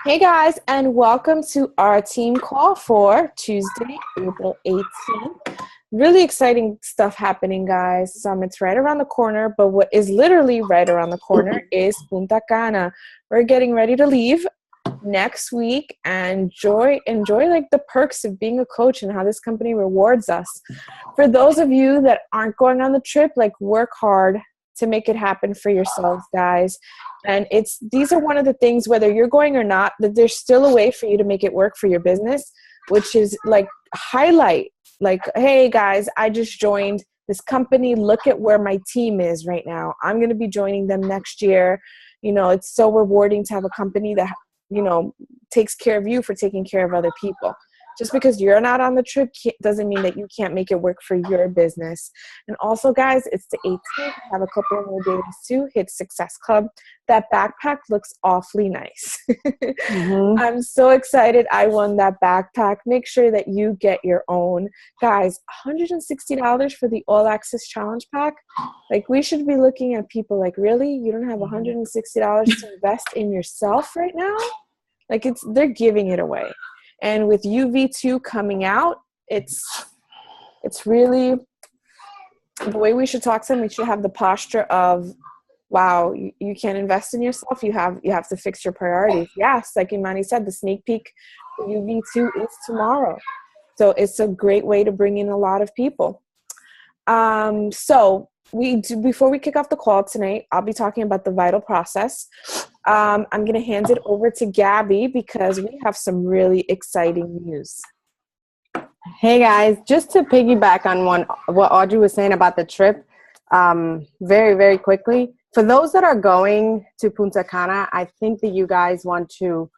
Hey guys, and welcome to our team call for Tuesday, April 18th. Really exciting stuff happening, guys. It's right around the corner, but what is literally right around the corner is Punta Cana. We're getting ready to leave next week and enjoy like the perks of being a coach and how this company rewards us. For those of you that aren't going on the trip, like work hard to make it happen for yourselves, guys. And these are one of the things, whether you're going or not, that there's still a way for you to make it work for your business, which is like highlight, like, hey guys, I just joined this company. Look at where my team is right now. I'm going to be joining them next year. You know, it's so rewarding to have a company that, you know, takes care of you for taking care of other people. Just because you're not on the trip doesn't mean that you can't make it work for your business. And also, guys, it's the 18th. I have a couple of more days to hit Success Club. That backpack looks awfully nice. I'm so excited I won that backpack. Make sure that you get your own. Guys, $160 for the All Access Challenge Pack. Like, we should be looking at people like, really? You don't have $160 to invest in yourself right now? Like, they're giving it away. And with UV2 coming out, it's really the way we should talk to them. We should have the posture of, wow, you can't invest in yourself. You have to fix your priorities. Yes, like Imani said, the sneak peek for UV2 is tomorrow. So it's a great way to bring in a lot of people. So before we kick off the call tonight, I'll be talking about the vital process. I'm going to hand it over to Gabby because we have some really exciting news. Hey guys, just to piggyback on what Audrey was saying about the trip, very, very quickly. For those that are going to Punta Cana, I think that you guys want to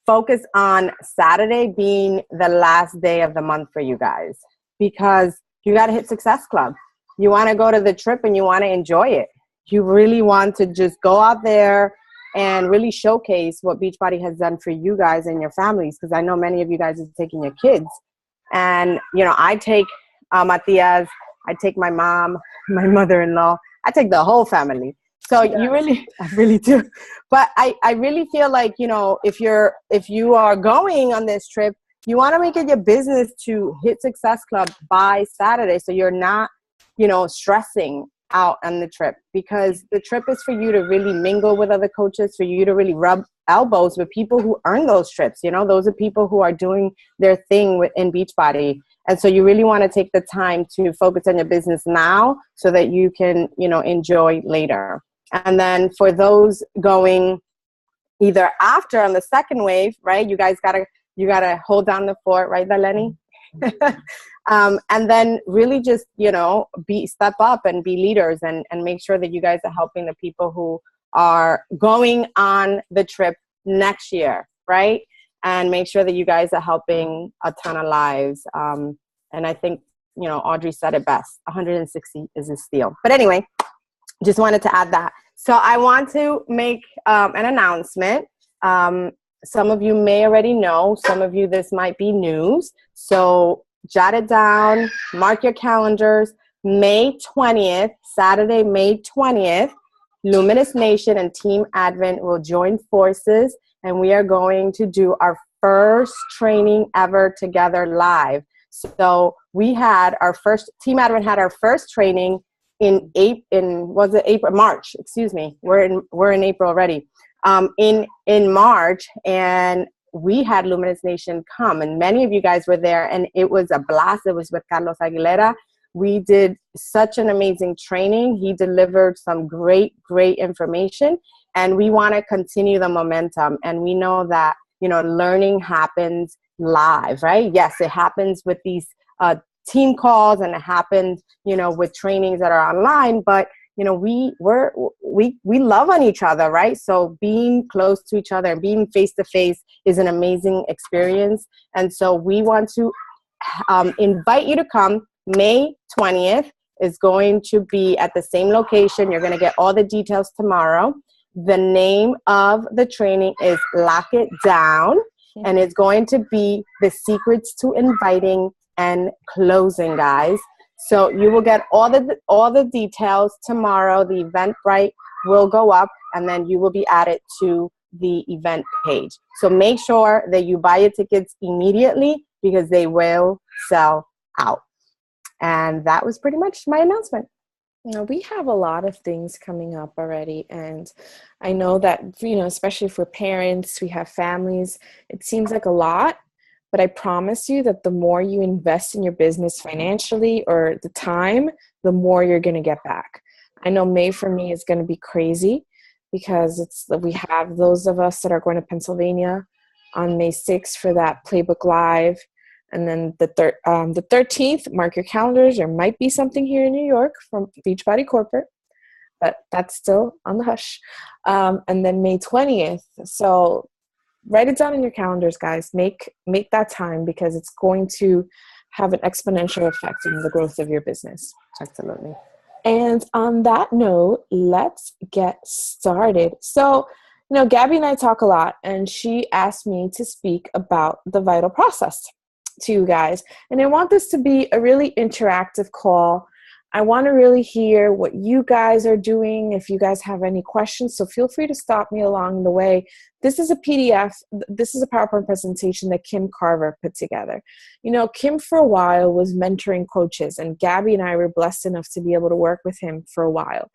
focus on Saturday being the last day of the month for you guys, because you got to hit Success Club. You want to go to the trip and you want to enjoy it. You really want to just go out there and really showcase what Beachbody has done for you guys and your families, because I know many of you guys are taking your kids. And, you know, I take Matias, I take my mom, my mother-in-law, I take the whole family. So I really do. But I really feel like, you know, if you are going on this trip, you want to make it your business to hit Success Club by Saturday, so you're not, you know, stressing out on the trip, because the trip is for you to really mingle with other coaches, for you to really rub elbows with people who earn those trips. You know, those are people who are doing their thing within Beachbody. And so you really want to take the time to focus on your business now so that you can, you know, enjoy later. And then for those going either after on the second wave, right, you guys you gotta hold down the fort, right, Darlene? And then really just, you know, step up and be leaders and make sure that you guys are helping the people who are going on the trip next year, right? And make sure that you guys are helping a ton of lives. And I think, you know, Audrey said it best, 160 is a steal. But anyway, just wanted to add that. So I want to make an announcement. Some of you may already know, some of you this might be news. So jot it down, mark your calendars. May 20th, Saturday, May 20th, Luminous Nation and Team Advent will join forces, and we are going to do our first training ever together live. So we had our first, Team Advent had our first training March, excuse me. We're in April already. In March, and we had Luminous Nation come, and many of you guys were there, and it was a blast. It was with Carlos Aguilera. We did such an amazing training. He delivered some great information, and we want to continue the momentum. And we know that, you know, learning happens live, right? Yes, it happens with these team calls, and it happens, you know, with trainings that are online, but you know, we love on each other, right? So being close to each other and being face to face is an amazing experience. And so we want to invite you to come. May 20th is going to be at the same location. You're going to get all the details tomorrow. The name of the training is Lock It Down, and it's going to be the secrets to inviting and closing, guys. So you will get all the details tomorrow. The Eventbrite will go up, and then you will be added to the event page. So make sure that you buy your tickets immediately because they will sell out. And that was pretty much my announcement. Now, we have a lot of things coming up already, and I know that, especially for parents, we have families, it seems like a lot, but I promise you that the more you invest in your business financially or the time, the more you're going to get back. I know May for me is going to be crazy because we have those of us that are going to Pennsylvania on May 6th for that Playbook Live. And then the 13th, mark your calendars. There might be something here in New York from Beachbody Corporate, but that's still on the hush. And then May 20th. So write it down in your calendars, guys. Make that time because it's going to have an exponential effect in the growth of your business. Absolutely. And on that note, let's get started. So, Gabby and I talk a lot, and she asked me to speak about the vital process to you guys. And I want this to be a really interactive call. I want to really hear what you guys are doing. If you guys have any questions, so feel free to stop me along the way. This is a PDF. This is a PowerPoint presentation that Kim Carver put together. Kim for a while was mentoring coaches, and Gabby and I were blessed enough to be able to work with him for a while.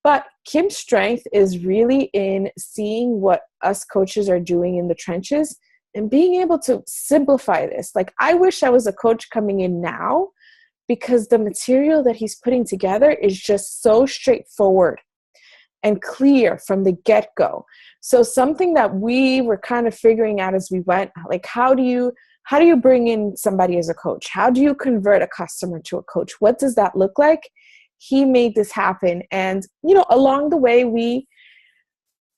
But Kim's strength is really in seeing what us coaches are doing in the trenches and being able to simplify this. Like, I wish I was a coach coming in now because the material that he's putting together is just so straightforward and clear from the get-go. So something that we were kind of figuring out as we went, like, how do you bring in somebody as a coach? How do you convert a customer to a coach? What does that look like? He made this happen. And, along the way, we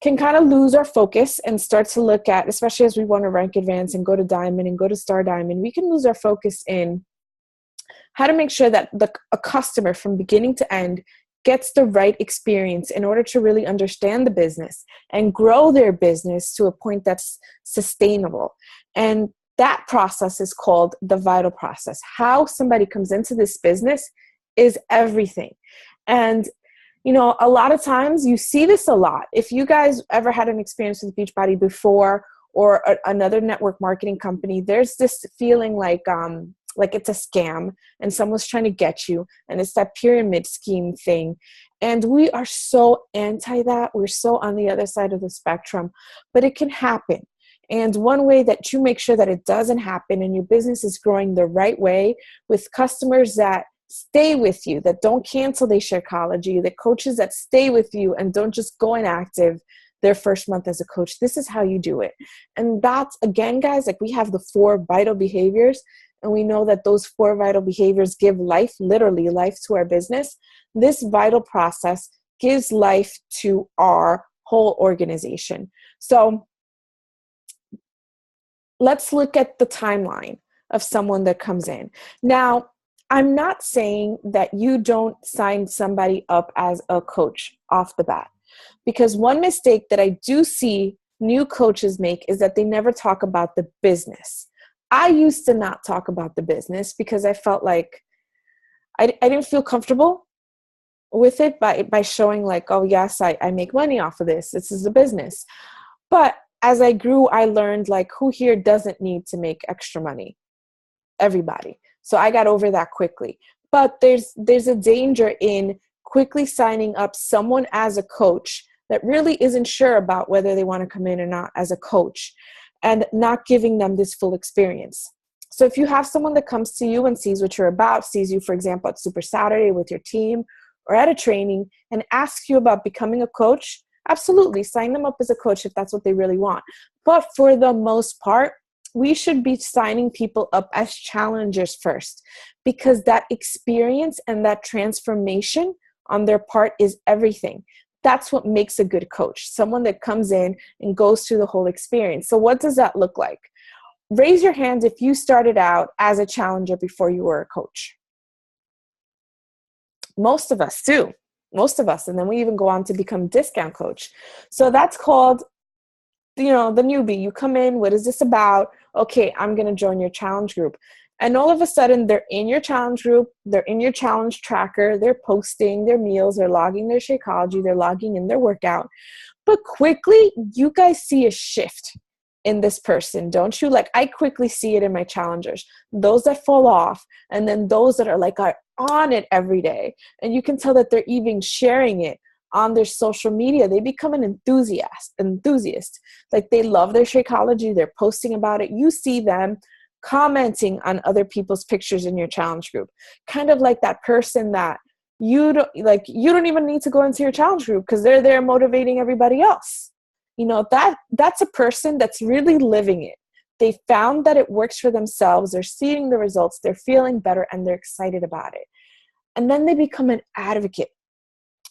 can kind of lose our focus and start to look at, especially as we want to rank advance and go to diamond and go to star diamond, we can lose our focus in how to make sure that a customer from beginning to end gets the right experience in order to really understand the business and grow their business to a point that's sustainable. And that process is called the vital process. How somebody comes into this business is everything. And a lot of times you see this a lot. If you guys ever had an experience with Beachbody before or another network marketing company, there's this feeling like it's a scam and someone's trying to get you, and it's that pyramid scheme thing. And we are so anti that. We're so on the other side of the spectrum, but it can happen. And one way that you make sure that it doesn't happen and your business is growing the right way with customers that stay with you, that don't cancel their Sharecology, the coaches that stay with you and don't just go inactive their first month as a coach. This is how you do it. And that's, again, guys, like, we have the 4 vital behaviors, and we know that those 4 vital behaviors give life, literally life, to our business. This vital process gives life to our whole organization. So let's look at the timeline of someone that comes in. Now, I'm not saying that you don't sign somebody up as a coach off the bat, because one mistake that I do see new coaches make is that they never talk about the business. I used to not talk about the business because I felt like I didn't feel comfortable with it by showing like, oh yes, I make money off of this. This is a business. But as I grew, I learned like, who here doesn't need to make extra money? Everybody. So I got over that quickly. But there's a danger in quickly signing up someone as a coach that really isn't sure about whether they want to come in or not as a coach, and not giving them this full experience. So if you have someone that comes to you and sees what you're about, sees you, for example, at Super Saturday with your team or at a training, and asks you about becoming a coach, absolutely sign them up as a coach if that's what they really want. But for the most part, we should be signing people up as challengers first, because that experience and that transformation on their part is everything. That's what makes a good coach, someone that comes in and goes through the whole experience. So what does that look like? Raise your hand if you started out as a challenger before you were a coach. Most of us do. Most of us. And then we even go on to become discount coach. So that's called, the newbie. You come in, what is this about? Okay, I'm going to join your challenge group. And all of a sudden, they're in your challenge group, they're in your challenge tracker, they're posting their meals, they're logging their Shakeology, they're logging in their workout. But quickly, you guys see a shift in this person, don't you? Like, I quickly see it in my challengers, those that fall off, and then those that are like are on it every day. And you can tell that they're even sharing it on their social media. They become an enthusiast. Like, they love their Shakeology. They're posting about it. You see them commenting on other people's pictures in your challenge group. Kind of like that person that you don't even need to go into your challenge group because they're there motivating everybody else. That's a person that's really living it. They found that it works for themselves. They're seeing the results. They're feeling better, and they're excited about it. And then they become an advocate,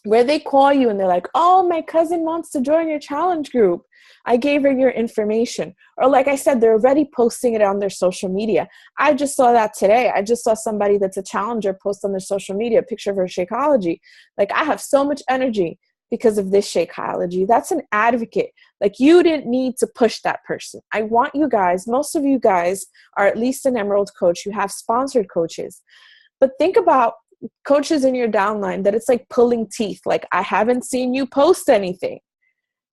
where they call you and they're like, oh, my cousin wants to join your challenge group. I gave her your information. Or like I said, they're already posting it on their social media. I just saw that today. I just saw somebody that's a challenger post on their social media a picture of her Shakeology. Like, I have so much energy because of this Shakeology. That's an advocate. Like, you didn't need to push that person. I want you guys, most of you guys are at least an Emerald coach. You have sponsored coaches. But think about coaches in your downline that it's like pulling teeth. Like, I haven't seen you post anything.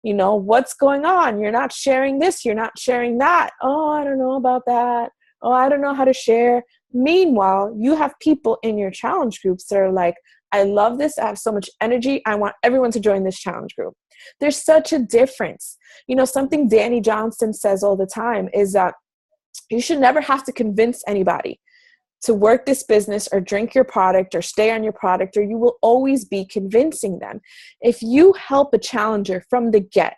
What's going on? You're not sharing this. You're not sharing that. Oh, I don't know about that. Oh, I don't know how to share. Meanwhile, you have people in your challenge groups that are like, I love this. I have so much energy. I want everyone to join this challenge group. There's such a difference. Something Danny Johnson says all the time is that you should never have to convince anybody to work this business or drink your product or stay on your product, or you will always be convincing them. If you help a challenger from the get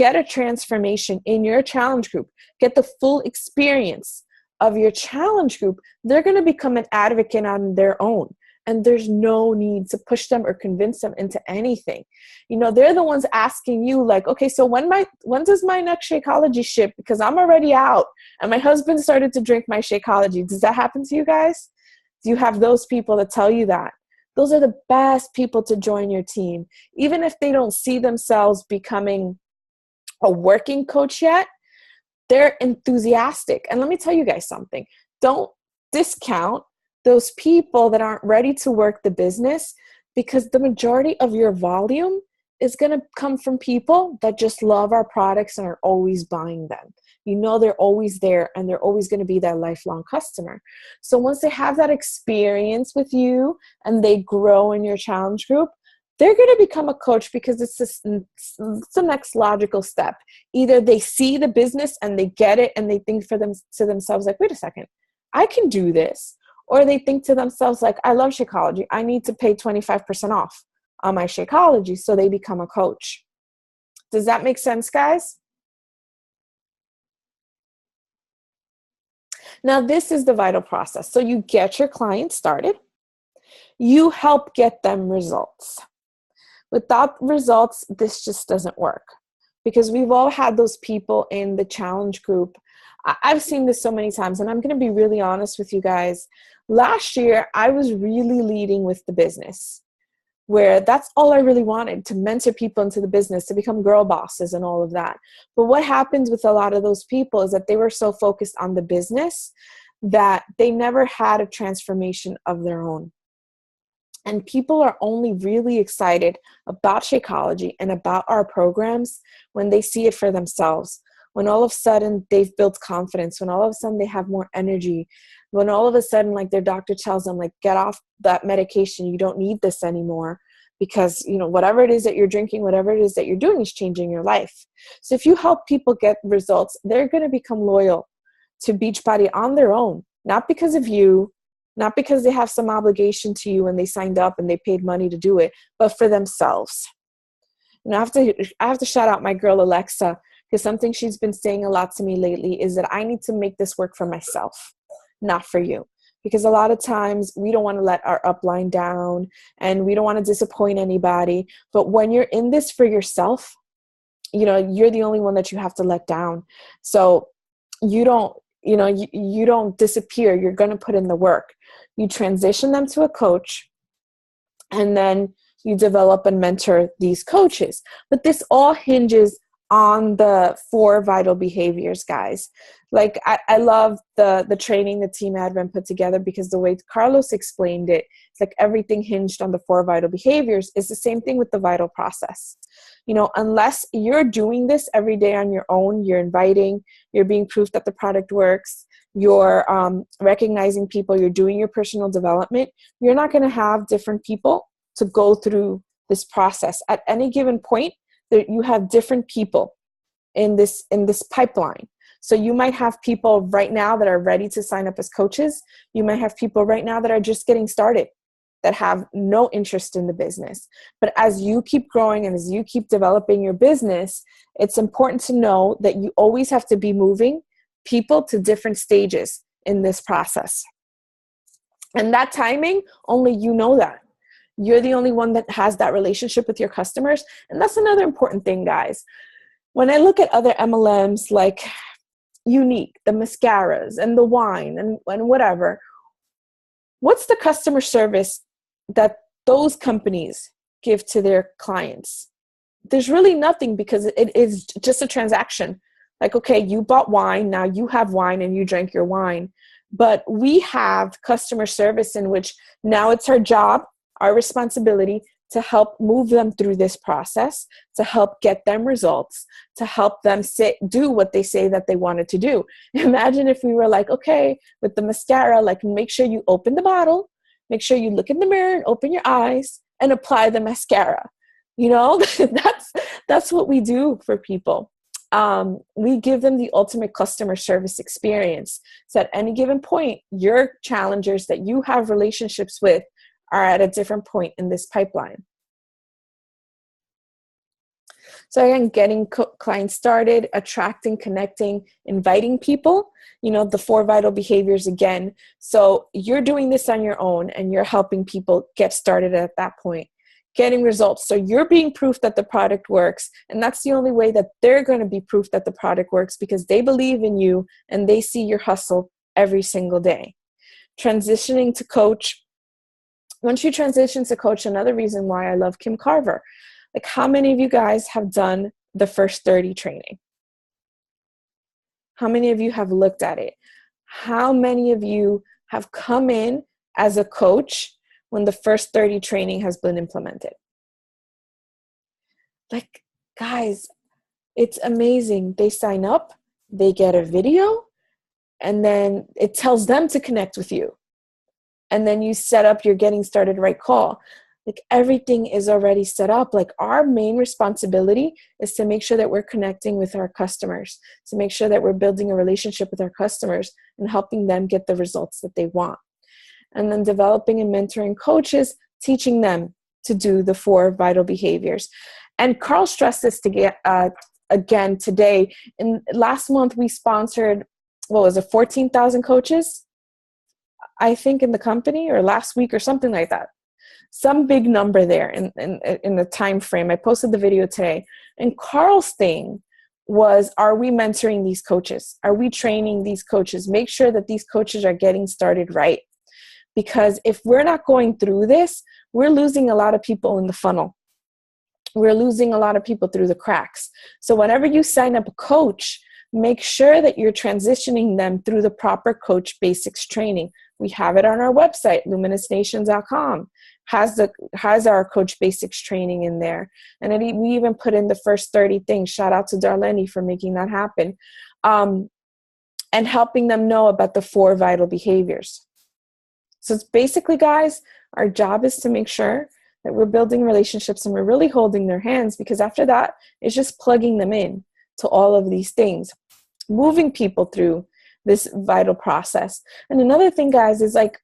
a transformation in your challenge group, get the full experience of your challenge group, they're going to become an advocate on their own. And there's no need to push them or convince them into anything. They're the ones asking you like, okay, so when does my next Shakeology ship? Because I'm already out and my husband started to drink my Shakeology. Does that happen to you guys? Do you have those people that tell you that? Those are the best people to join your team. Even if they don't see themselves becoming a working coach yet, they're enthusiastic. And let me tell you guys something. Don't discount those people that aren't ready to work the business, because the majority of your volume is going to come from people that just love our products and are always buying them. They're always there and they're always going to be that lifelong customer. So once they have that experience with you and they grow in your challenge group, they're going to become a coach because it's the next logical step. Either they see the business and they get it and they think to themselves like, wait a second, I can do this. Or they think to themselves like, I love Shakeology. I need to pay 25% off on my Shakeology. So they become a coach. Does that make sense, guys? Now, this is the vital process. So you get your client started. You help get them results. Without results, this just doesn't work, because we've all had those people in the challenge group. I've seen this so many times, and I'm going to be really honest with you guys. Last year, I was really leading with the business, where that's all I really wanted, to mentor people into the business, to become girl bosses and all of that. But what happens with a lot of those people is that they were so focused on the business that they never had a transformation of their own. And people are only really excited about Shakeology and about our programs when they see it for themselves. When all of a sudden they've built confidence, when all of a sudden they have more energy, when all of a sudden like their doctor tells them like, get off that medication, you don't need this anymore, because whatever it is that you're drinking, whatever it is that you're doing is changing your life. So if you help people get results, they're going to become loyal to Beachbody on their own, not because of you, not because they have some obligation to you and they signed up and they paid money to do it, but for themselves. I have to shout out my girl Alexa, because something she's been saying a lot to me lately is that I need to make this work for myself, not for you. Because a lot of times we don't want to let our upline down and we don't want to disappoint anybody. But when you're in this for yourself, you're the only one that you have to let down. So you don't disappear. You're going to put in the work. You transition them to a coach, and then you develop and mentor these coaches. But this all hinges on the 4 vital behaviors, guys. Like I love the training the team admin put together, because the way Carlos explained it, it's like everything hinged on the 4 vital behaviors. Is the same thing with the vital process. You know, unless you're doing this every day on your own, you're inviting, you're being proof that the product works, you're recognizing people, you're doing your personal development, you're not going to have different people to go through this process. At any given point, that you have different people in this pipeline. So you might have people right now that are ready to sign up as coaches. You might have people right now that are just getting started, that have no interest in the business. But as you keep growing and as you keep developing your business, it's important to know that you always have to be moving people to different stages in this process. And that timing, only you know that. You're the only one that has that relationship with your customers. And that's another important thing, guys. When I look at other MLMs like Unique, the mascaras and the wine and whatever, what's the customer service that those companies give to their clients? There's really nothing, because it is just a transaction. Like, okay, you bought wine, now you have wine and you drank your wine. But we have customer service in which now it's our job, our responsibility to help move them through this process, to help get them results, to help them do what they say that they wanted to do. Imagine if we were like, okay, with the mascara, like, make sure you open the bottle, make sure you look in the mirror and open your eyes and apply the mascara. You know, that's what we do for people. We give them the ultimate customer service experience. So at any given point, your challengers that you have relationships with are at a different point in this pipeline. So again, getting clients started, attracting, connecting, inviting people, you know, the 4 vital behaviors again. So you're doing this on your own and you're helping people get started at that point, getting results. So you're being proof that the product works. And that's the only way that they're going to be proof that the product works, because they believe in you and they see your hustle every single day. Transitioning to coach. Once you transition to coach, another reason why I love Kim Carver. Like, how many of you guys have done the first 30 training? How many of you have looked at it? How many of you have come in as a coach when the first 30 training has been implemented? Like, guys, it's amazing. They sign up, they get a video, and then it tells them to connect with you. And then you set up your getting started right call. Like, everything is already set up. Like, our main responsibility is to make sure that we're connecting with our customers, to make sure that we're building a relationship with our customers and helping them get the results that they want. And then developing and mentoring coaches, teaching them to do the 4 vital behaviors. And Carl stressed this again today. Last month, we sponsored, 14,000 coaches, I think, in the company, or last week or something like that. Some big number there in the time frame. I posted the video today. And Carl's thing was, are we mentoring these coaches? Are we training these coaches? Make sure that these coaches are getting started right. Because if we're not going through this, we're losing a lot of people in the funnel. We're losing a lot of people through the cracks. So whenever you sign up a coach, make sure that you're transitioning them through the proper coach basics training. We have it on our website, luminousnation.com. Has our coach basics training in there. And we even put in the first 30 things. Shout out to Darlene for making that happen. And helping them know about the 4 vital behaviors. So it's basically, guys, our job is to make sure that we're building relationships and we're really holding their hands, because after that, it's just plugging them in to all of these things, moving people through this vital process. And another thing, guys, is like,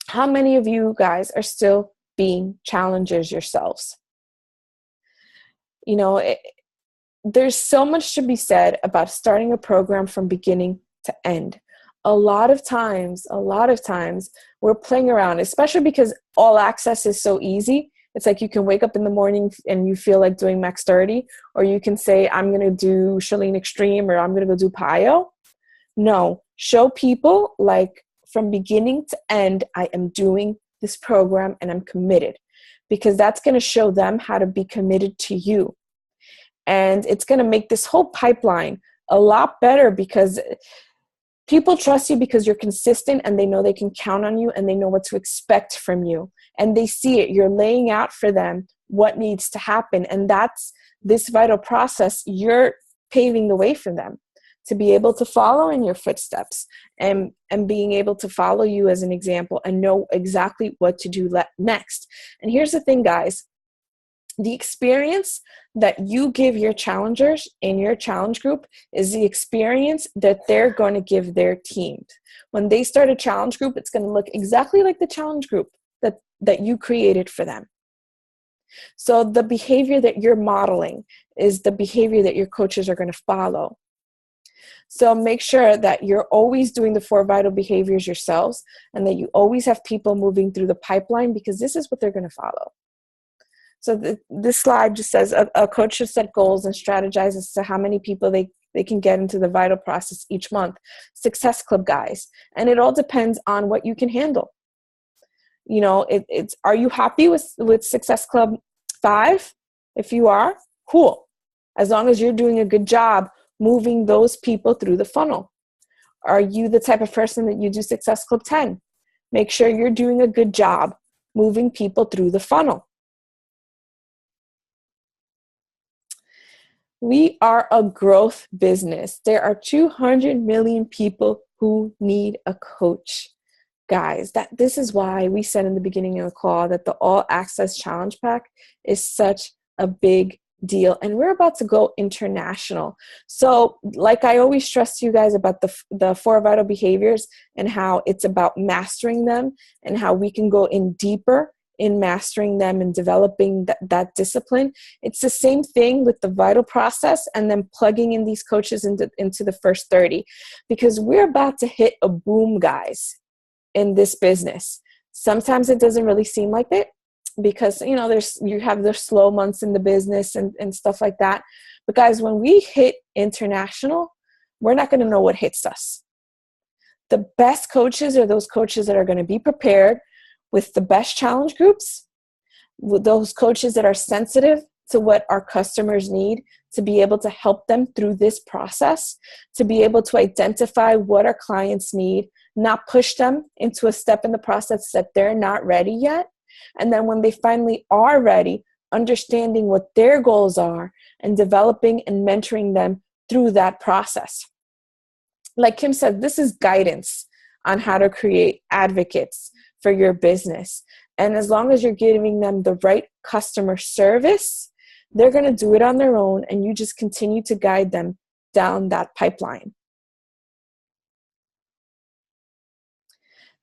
how many of you guys are still being challengers yourselves? You know, there's so much to be said about starting a program from beginning to end. A lot of times we're playing around, especially because all access is so easy. It's like you can wake up in the morning and you feel like doing Max 30, or you can say, I'm going to do Chalene Extreme, or I'm going to go do Payo. No, show people, like, from beginning to end, I am doing this program and I'm committed, because that's going to show them how to be committed to you. And it's going to make this whole pipeline a lot better because people trust you because you're consistent and they know they can count on you and they know what to expect from you. And they see it. You're laying out for them what needs to happen. And that's this vital process. You're paving the way for them to be able to follow in your footsteps and being able to follow you as an example and know exactly what to do next. And here's the thing, guys. The experience that you give your challengers in your challenge group is the experience that they're going to give their team. When they start a challenge group, it's going to look exactly like the challenge group that you created for them. So the behavior that you're modeling is the behavior that your coaches are going to follow. So make sure that you're always doing the 4 vital behaviors yourselves and that you always have people moving through the pipeline because this is what they're going to follow. So this slide just says a coach should set goals and strategize as to how many people they can get into the vital process each month. Success Club, guys. And it all depends on what you can handle. You know, it's are you happy with Success Club 5? If you are, cool. As long as you're doing a good job moving those people through the funnel. Are you the type of person that you do Success Club 10? Make sure you're doing a good job moving people through the funnel. We are a growth business. There are 200 million people who need a coach. Guys, this is why we said in the beginning of the call that the All Access Challenge Pack is such a big deal. And we're about to go international. So like I always stress to you guys about the 4 vital behaviors and how it's about mastering them and how we can go in deeper in mastering them and developing that discipline. It's the same thing with the vital process and then plugging in these coaches into the first 30 because we're about to hit a boom, guys, in this business. Sometimes it doesn't really seem like it because, you know, you have the slow months in the business and stuff like that. But guys, when we hit international, we're not going to know what hits us. The best coaches are those coaches that are going to be prepared with the best challenge groups, with those coaches that are sensitive to what our customers need to be able to help them through this process, to be able to identify what our clients need, not push them into a step in the process that they're not ready yet. And then when they finally are ready, understanding what their goals are and developing and mentoring them through that process. Like Kim said, this is guidance on how to create advocates for your business. And as long as you're giving them the right customer service, they're going to do it on their own, and you just continue to guide them down that pipeline.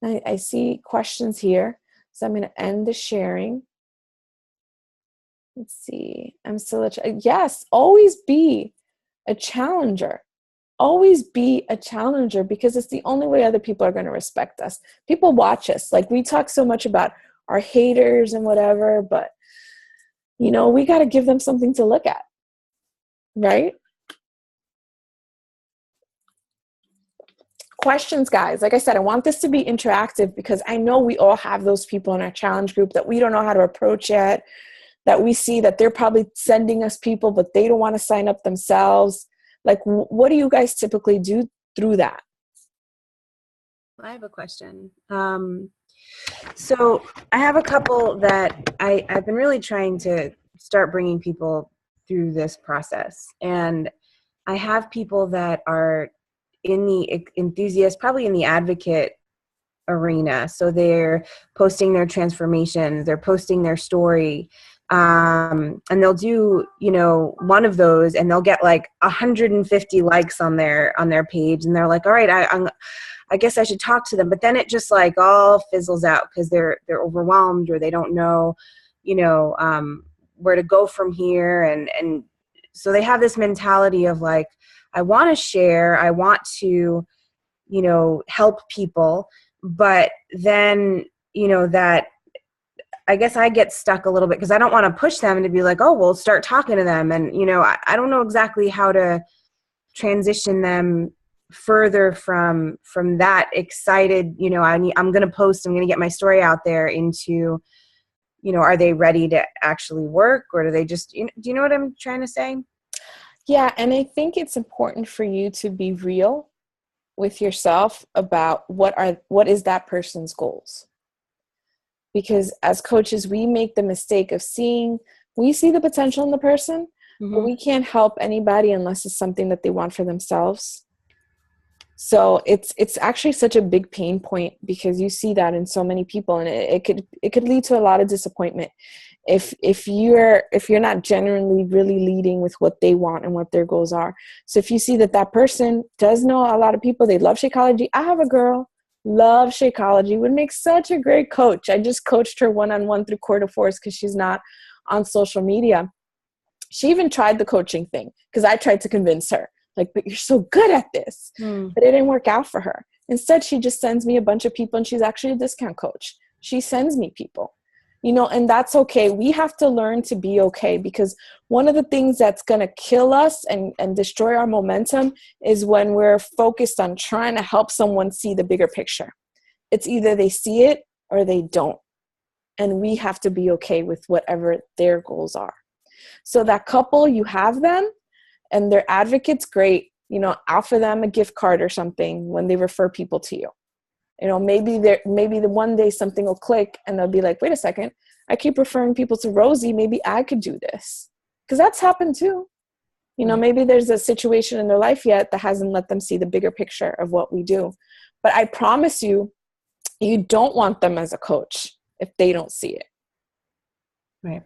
I see questions here, so I'm going to end the sharing. Let's see. I'm still yes, always be a challenger. Always be a challenger because it's the only way other people are going to respect us. People watch us. Like we talk so much about our haters and whatever, but you know, we got to give them something to look at, right? Questions, guys. Like I said, I want this to be interactive because I know we all have those people in our challenge group that we don't know how to approach yet, that we see that they're probably sending us people, but they don't want to sign up themselves. Like, what do you guys typically do through that? I have a question. So I have a couple that I've been really trying to start bringing people through this process. And I have people that are in the enthusiast, probably in the advocate arena. So they're posting their transformation, they're posting their story. And they'll do, you know, one of those and they'll get like 150 likes on their page. And they're like, all right, I guess I should talk to them. But then it just like all fizzles out because they're overwhelmed or they don't know, you know, where to go from here. And so they have this mentality of like, I want to share, I want to, you know, help people. But then, you know, that I guess I get stuck a little bit because I don't want to push them to be like, oh, well, start talking to them. And, you know, I don't know exactly how to transition them further from that excited, you know, I'm going to post, I'm going to get my story out there into, you know, are they ready to actually work or do they just, do you know what I'm trying to say? Yeah, and I think it's important for you to be real with yourself about what is that person's goals. Because as coaches, we make the mistake of we see the potential in the person, but we can't help anybody unless it's something that they want for themselves. So it's actually such a big pain point, because you see that in so many people, and it could lead to a lot of disappointment if you're not genuinely really leading with what they want and what their goals are. So if you see that person does know a lot of people, they love Shakeology. I have a girl, love Shakeology, would make such a great coach. I just coached her one-on-one through quarter fours because she's not on social media. She even tried the coaching thing because I tried to convince her, like, but you're so good at this. But it didn't work out for her. Instead, she just sends me a bunch of people, and she's actually a discount coach. She sends me people, and that's okay. We have to learn to be okay, because one of the things that's going to kill us and destroy our momentum is when we're focused on trying to help someone see the bigger picture. It's either they see it or they don't. And we have to be okay with whatever their goals are. So that couple, you have them, and they're advocates, great. Offer them a gift card or something when they refer people to you. Maybe the one day something will click, and they'll be like, wait a second, I keep referring people to Rosie. Maybe I could do this. Because that's happened too. Maybe there's a situation in their life yet that hasn't let them see the bigger picture of what we do. But I promise you, you don't want them as a coach if they don't see it. Right.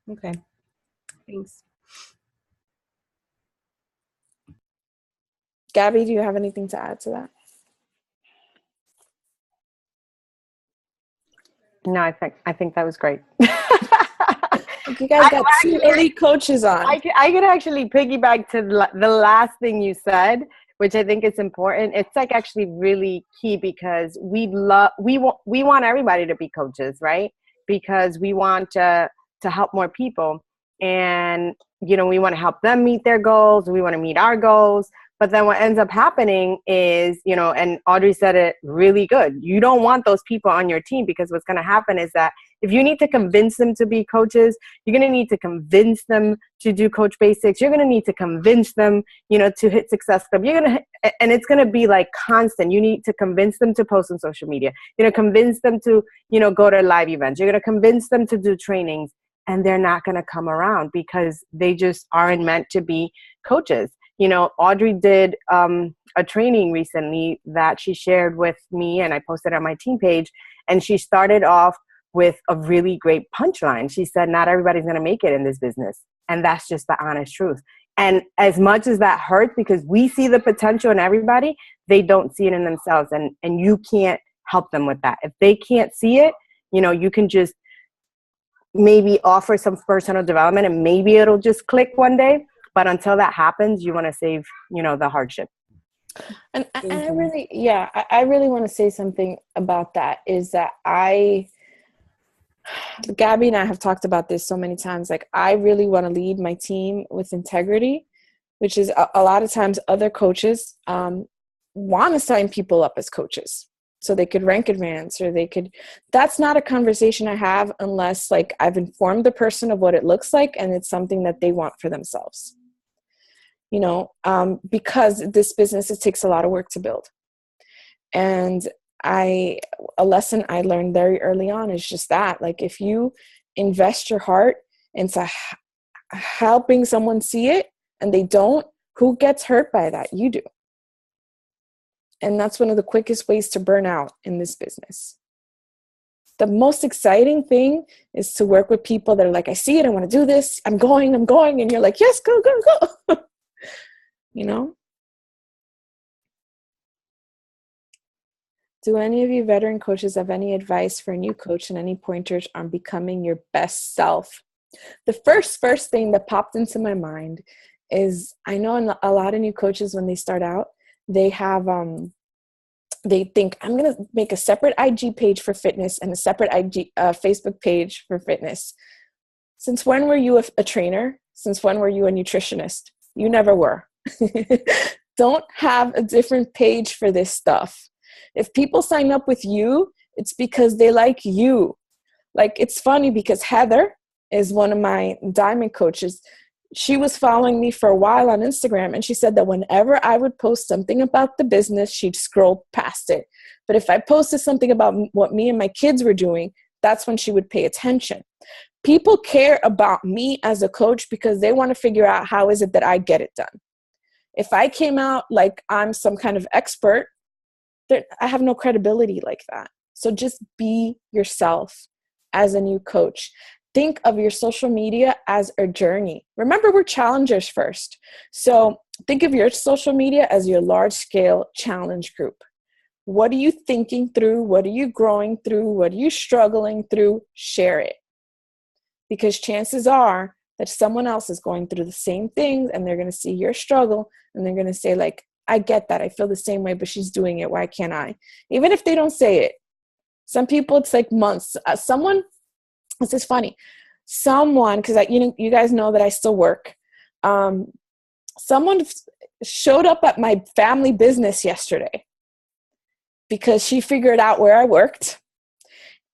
Okay. Thanks. Gabby, do you have anything to add to that? No, I think that was great. You guys got two elite coaches on. I could actually piggyback to the last thing you said, which I think is important. It's like actually really key, because we want everybody to be coaches, right? Because we want to help more people, and we want to help them meet their goals. We want to meet our goals. But then what ends up happening is, and Audrey said it really good, you don't want those people on your team, because what's going to happen is that if you need to convince them to be coaches, you're going to need to convince them to do Coach Basics. You're going to need to convince them, to hit Success Club. And it's going to be like constant. You need to convince them to post on social media, convince them to, go to live events. You're going to convince them to do trainings, and they're not going to come around because they just aren't meant to be coaches. Audrey did a training recently that she shared with me, and I posted on my team page, and she started off with a really great punchline. She said, not everybody's going to make it in this business. And that's just the honest truth. And as much as that hurts, because we see the potential in everybody, they don't see it in themselves. And you can't help them with that. If they can't see it, you can just maybe offer some personal development, and maybe it'll just click one day. But until that happens, you want to save, the hardship. And I really want to say something about that, is that Gabby and I have talked about this so many times. Like, I really want to lead my team with integrity, which is a lot of times other coaches want to sign people up as coaches so they could rank advance, or that's not a conversation I have unless like I've informed the person of what it looks like and it's something that they want for themselves. Because this business, it takes a lot of work to build. And a lesson I learned very early on is just that, like, if you invest your heart into helping someone see it and they don't, who gets hurt by that? You do. And that's one of the quickest ways to burn out in this business. The most exciting thing is to work with people that are like, I see it, I want to do this, I'm going. And you're like, yes, go. Do any of you veteran coaches have any advice for a new coach and any pointers on becoming your best self? The first thing that popped into my mind is, I know a lot of new coaches, when they start out, they have, they think, I'm going to make a separate IG page for fitness and a separate Facebook page for fitness. Since when were you a trainer? Since when were you a nutritionist? You never were. Don't have a different page for this stuff. If people sign up with you, it's because they like you. Like, it's funny because Heather is one of my diamond coaches. she was following me for a while on Instagram, and she said that whenever I would post something about the business, she'd scroll past it. But if I posted something about what me and my kids were doing, that's when she would pay attention. People care about me as a coach because they want to figure out how is it that I get it done. If I came out like I'm some kind of expert, I have no credibility like that. So just be yourself as a new coach. Think of your social media as a journey. Remember, we're challengers first. So think of your social media as your large-scale challenge group. What are you thinking through? What are you growing through? What are you struggling through? Share it. Because chances are that someone else is going through the same things, and they're going to see your struggle, and they're going to say, like, I get that. I feel the same way, but she's doing it. Why can't I? Even if they don't say it. Some people, it's like months. This is funny. Someone, because you guys know that I still work. Someone showed up at my family business yesterday because she figured out where I worked,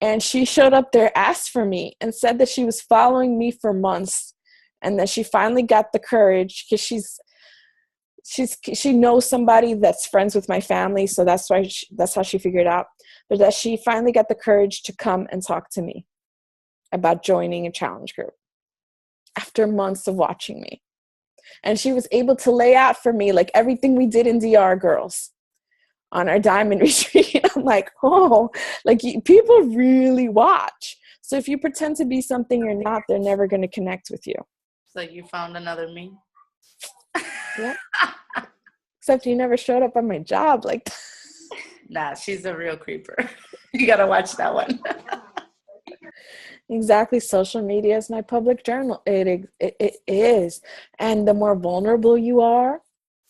and she showed up there, asked for me, and said that she was following me for months, and that she finally got the courage because she knows somebody that's friends with my family, so that's how she figured out. But that she finally got the courage to come and talk to me about joining a challenge group after months of watching me. And she was able to lay out for me like everything we did in DR Girls on our diamond retreat. I'm like, oh, like people really watch. So if you pretend to be something you're not, they're never going to connect with you. It's like you found another me. Yeah. Except you never showed up on my job like that. Nah, she's a real creeper. You got to watch that one. Exactly. Social media is my public journal. It is. And the more vulnerable you are,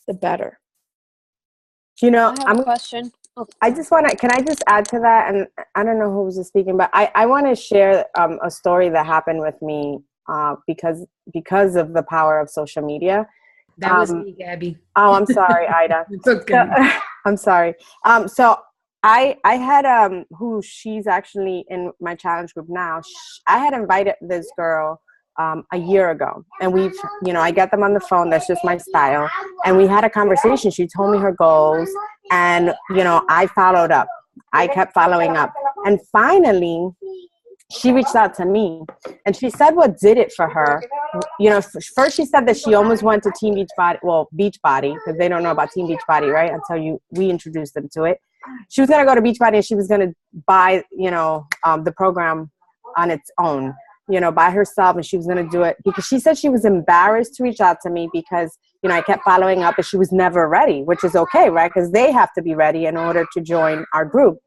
the better. You know, I have a question. I just want to, can I just add to that? And I don't know who was just speaking, but I want to share a story that happened with me because of the power of social media. That was me, Gabby. Oh, I'm sorry, Ida. It's okay. I'm sorry. So I had who she's actually in my challenge group now. I had invited this girl a year ago, and I get them on the phone. That's just my style. And we had a conversation. She told me her goals, and I followed up. I kept following up, and finally, she reached out to me, and she said what did it for her. First she said that she almost went to Team Beachbody, because they don't know about Team Beachbody, right? Until we introduced them to it. She was going to go to Beachbody, and she was going to buy, the program on its own, by herself, and she was going to do it because she said she was embarrassed to reach out to me because, I kept following up, but she was never ready, which is okay, right? Because they have to be ready in order to join our group.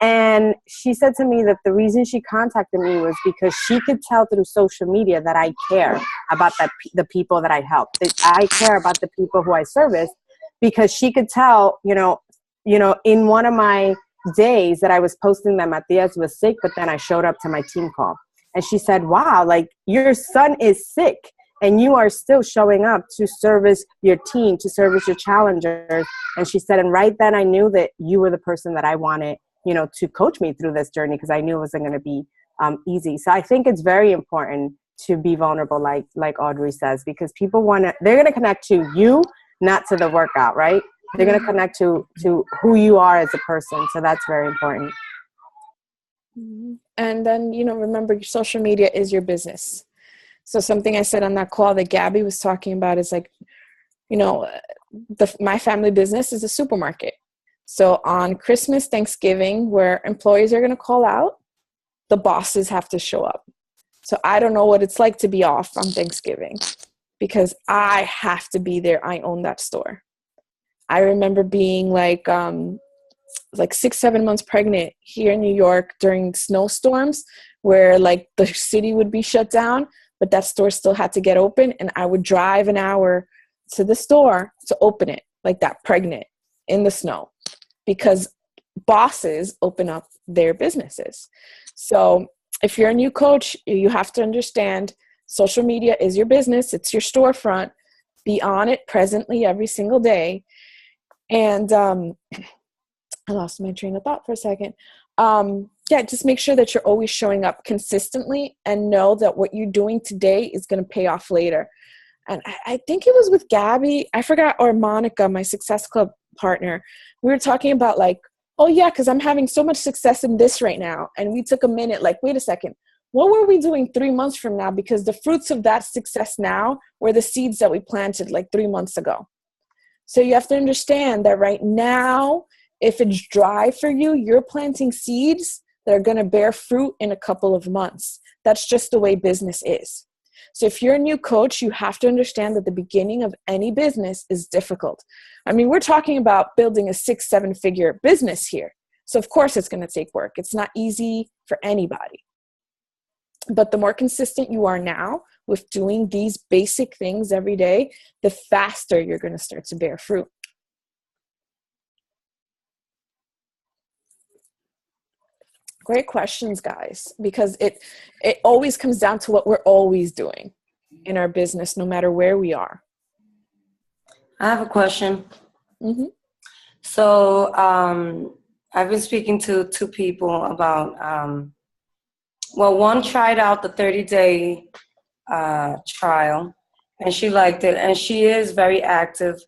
And she said to me that the reason she contacted me was because she could tell through social media that I care about the people that I help, that I care about the people who I service, because she could tell, in one of my days that I was posting them at the was sick, but then I showed up to my team call. And she said, wow, like your son is sick and you are still showing up to service your team, to service your challengers. And she said, and right then I knew that you were the person that I wanted, to coach me through this journey, because I knew it wasn't going to be easy. So I think it's very important to be vulnerable, like Audrey says, because people they're going to connect to you, not to the workout, right? They're going to connect to who you are as a person. So that's very important. And then, remember, your social media is your business. So something I said on that call that Gabby was talking about is like, my family business is a supermarket. So on Christmas, Thanksgiving, where employees are going to call out, the bosses have to show up. So I don't know what it's like to be off on Thanksgiving because I have to be there. I own that store. I remember being like 6-7 months pregnant here in New York during snowstorms where like the city would be shut down, but that store still had to get open. And I would drive an hour to the store to open it like that, pregnant in the snow, because bosses open up their businesses. So if you're a new coach, you have to understand social media is your business. It's your storefront. Be on it presently every single day. And I lost my train of thought for a second. Just make sure that you're always showing up consistently and know that what you're doing today is going to pay off later. And I think it was with Gabby, I forgot, or Monica, my Success Club partner. We were talking about like, oh yeah, because I'm having so much success in this right now. And we took a minute, like, wait a second, what were we doing 3 months from now? Because the fruits of that success now were the seeds that we planted like 3 months ago. So you have to understand that right now, if it's dry for you, you're planting seeds that are going to bear fruit in a couple of months. That's just the way business is. So if you're a new coach, you have to understand that the beginning of any business is difficult. I mean, we're talking about building a 6-7 figure business here. So of course it's going to take work. It's not easy for anybody. But the more consistent you are now with doing these basic things every day, the faster you're going to start to bear fruit. Great questions, guys, because it always comes down to what we're always doing in our business, no matter where we are. I have a question. Mm-hmm. So I've been speaking to 2 people about, one tried out the 30-day trial, and she liked it, and she is very active,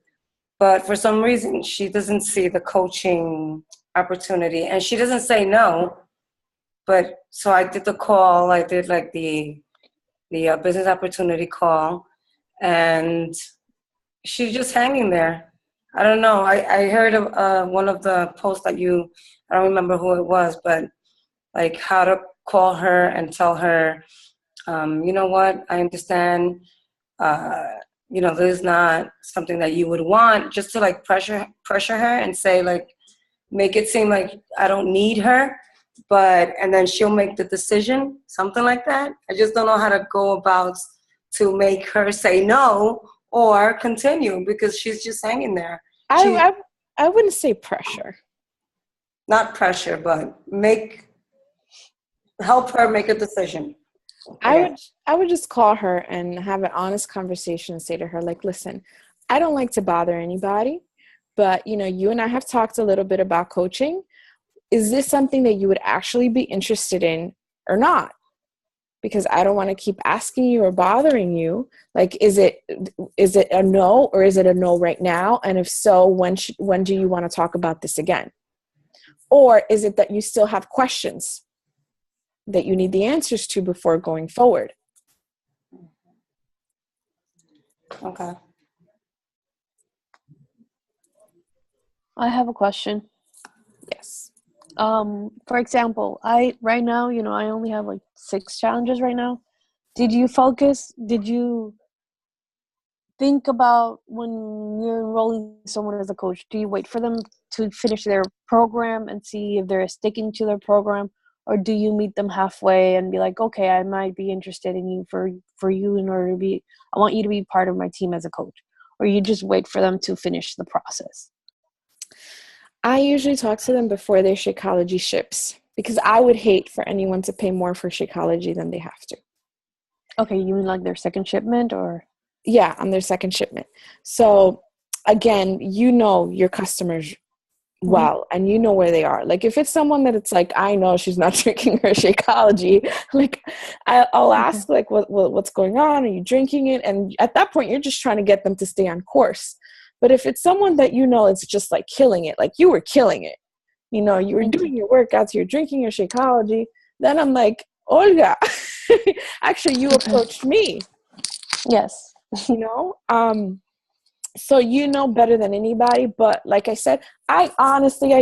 but for some reason she doesn't see the coaching opportunity, and she doesn't say no. But so I did the call. I did like the business opportunity call, and she's just hanging there. I don't know. I heard of one of the posts that I don't remember who it was, but like how to call her and tell her, you know what, I understand, this is not something that you would want, just to like pressure her and say, like, make it seem like I don't need her, and then she'll make the decision, something like that. I just don't know how to go about to make her say no or continue, because she's just hanging there. I wouldn't say pressure. Not pressure, but help her make a decision. I would just call her and have an honest conversation and say to her, like, listen, I don't like to bother anybody, but you and I have talked a little bit about coaching. Is this something that you would actually be interested in or not? Because I don't want to keep asking you or bothering you. Like, is it a no, or is it a no right now? And if so, when do you want to talk about this again? Or is it that you still have questions that you need the answers to before going forward? Okay. I have a question. Yes. For example, right now, I only have like 6 challenges right now. Did you think about, when you're enrolling someone as a coach, do you wait for them to finish their program and see if they're sticking to their program? Or do you meet them halfway and be like, okay, I might be interested in you for you in order to I want you to be part of my team as a coach? Or you just wait for them to finish the process? I usually talk to them before their Shakeology ships, because I would hate for anyone to pay more for Shakeology than they have to. Okay, you mean like their second shipment, or? Yeah, on their second shipment. So again, your customers well, and you know where they are. Like, if it's someone that it's like, I know she's not drinking her Shakeology, like I'll ask, like, what's going on? Are you drinking it? And at that point, you're just trying to get them to stay on course. But if it's someone that it's just like killing it, like you were killing it, you were doing your workouts, you're drinking your Shakeology, then I'm like, Olga, actually you approached me. Yes. So better than anybody. But like I said, I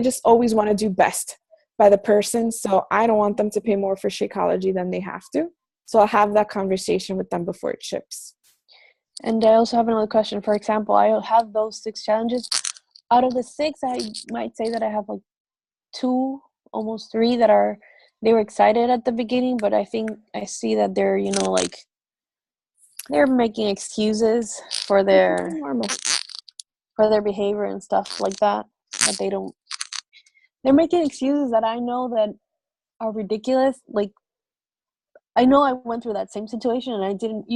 just always want to do best by the person. So I don't want them to pay more for Shakeology than they have to. So I'll have that conversation with them before it ships. And I also have another question. For example, I have those 6 challenges. Out of the 6, I might say that I have like 2, almost 3 they were excited at the beginning, but I think I see that they're, they're making excuses for their behavior and stuff like that. That they're making excuses that I know that are ridiculous. Like, I know I went through that same situation, and I didn't